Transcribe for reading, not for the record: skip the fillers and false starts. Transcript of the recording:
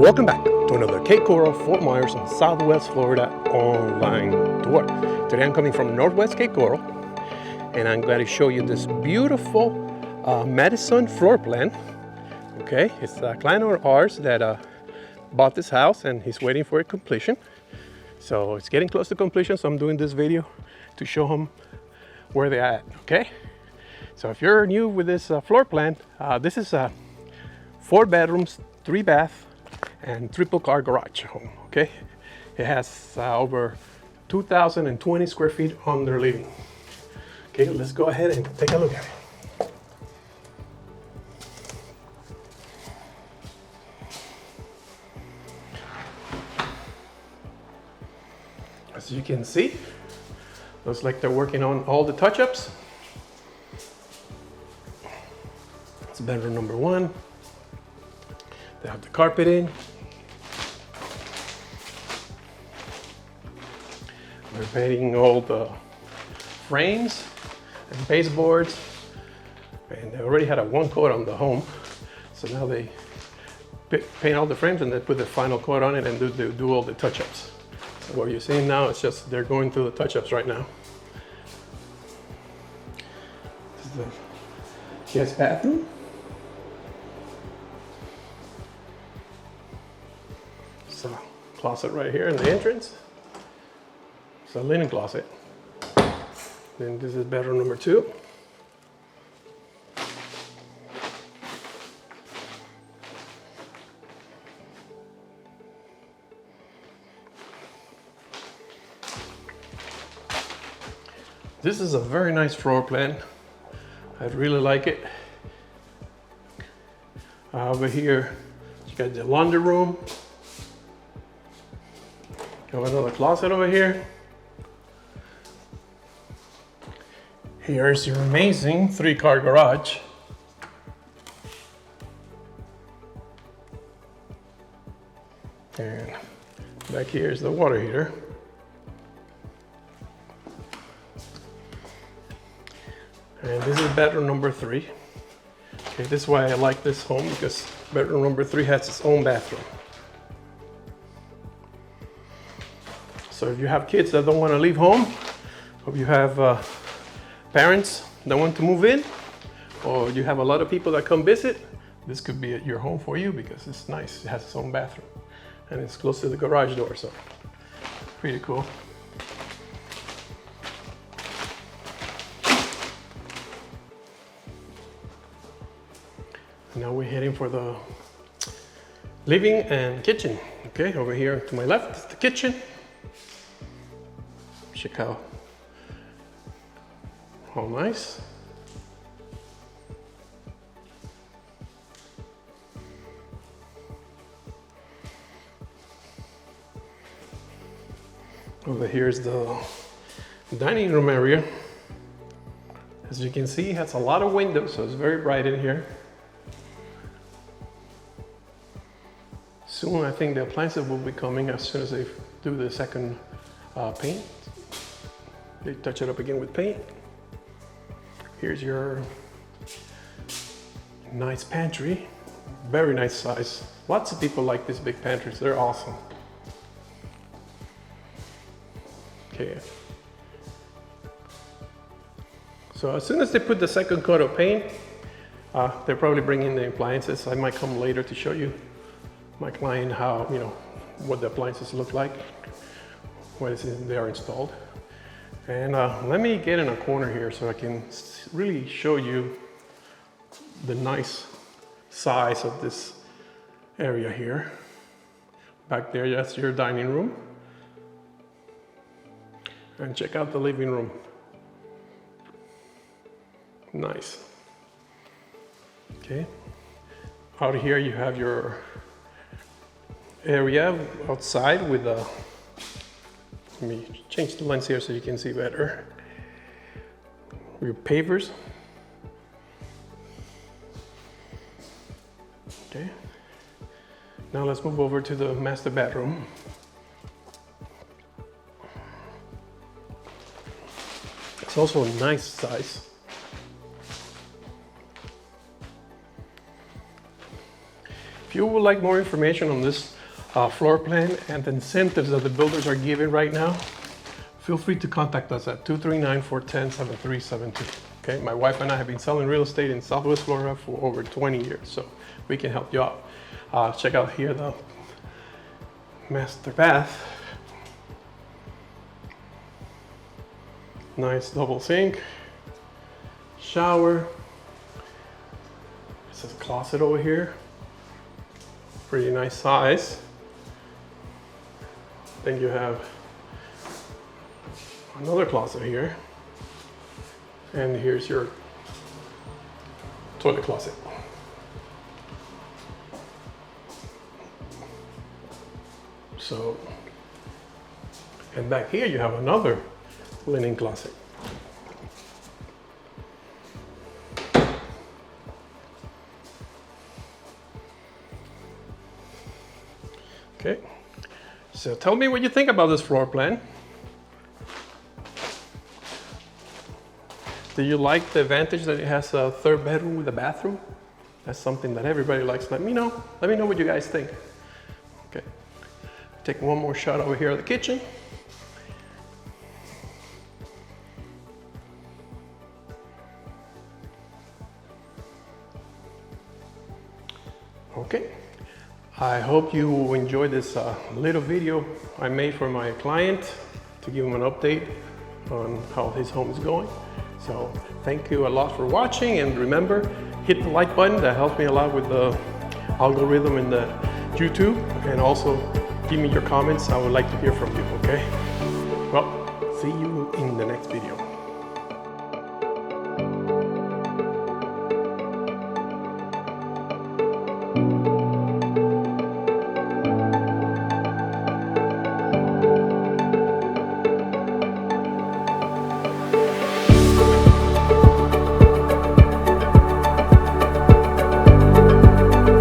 Welcome back to another Cape Coral, Fort Myers, and Southwest Florida online tour. Today I'm coming from Northwest Cape Coral, and I'm going to show you this beautiful Madison floor plan. Okay, it's a client of ours that bought this house, and he's waiting for completion. So it's getting close to completion, so I'm doing this video to show him where they're at. Okay, so if you're new with this floor plan, this is 4 bedrooms, 3 baths, and triple car garage home. Okay, it has over 2,020 square feet on their living. Okay, let's go ahead and take a look at it. As you can see, looks like they're working on all the touch-ups. It's bedroom number 1. They have the carpet in. They're painting all the frames and baseboards, and they already had a 1 coat on the home, so now they paint all the frames and they put the final coat on it and do all the touch-ups. So what you're seeing now is just they're going through the touch-ups right now. This is the guest bathroom. It's a closet right here in the entrance. It's a linen closet. Then this is bedroom number 2. This is a very nice floor plan. I really like it. Over here, you got the laundry room. Got another closet over here. Here's your amazing 3-car garage. And back here is the water heater. And this is bedroom number 3. Okay, this is why I like this home, because bedroom number 3 has its own bathroom. So if you have kids that don't want to leave home, or you have parents that want to move in, or you have a lot of people that come visit, this could be your home for you because it's nice. It has its own bathroom and it's close to the garage door, so pretty cool. Now we're heading for the living and kitchen. Okay, over here to my left is the kitchen. Check out how nice. Over here is the dining room area. As you can see, it has a lot of windows, so it's very bright in here. Soon, I think the appliances will be coming as soon as they do the second paint. They touch it up again with paint. Here's your nice pantry, very nice size. Lots of people like these big pantries, they're awesome. Okay. So as soon as they put the second coat of paint, they're probably bringing the appliances. I might come later to show you my client how, what the appliances look like when they are installed. And let me get in a corner here so I can really show you the nice size of this area here. Back there, that's your dining room. And check out the living room. Nice. Okay. Out here you have your area outside with a, let me change the lens here so you can see better. Your pavers. Okay. Now let's move over to the master bedroom. It's also a nice size. If you would like more information on this floor plan and the incentives that the builders are giving right now, feel free to contact us at 239-410-7372. Okay, my wife and I have been selling real estate in Southwest Florida for over 20 years, so we can help you out. Check out here the master bath. Nice double sink, shower. This is a closet over here. Pretty nice size. Then you have another closet here. And here's your toilet closet. So, and back here you have another linen closet. Okay, so tell me what you think about this floor plan. Do you like the advantage that it has a third bedroom with a bathroom? That's something that everybody likes. Let me know. Let me know what you guys think. Okay, take one more shot over here at the kitchen. Okay, I hope you enjoyed this little video I made for my client to give him an update on how his home is going. So thank you a lot for watching, and remember, hit the like button. That helps me a lot with the algorithm in the YouTube, and also give me your comments. I would like to hear from you, okay? Well, see you in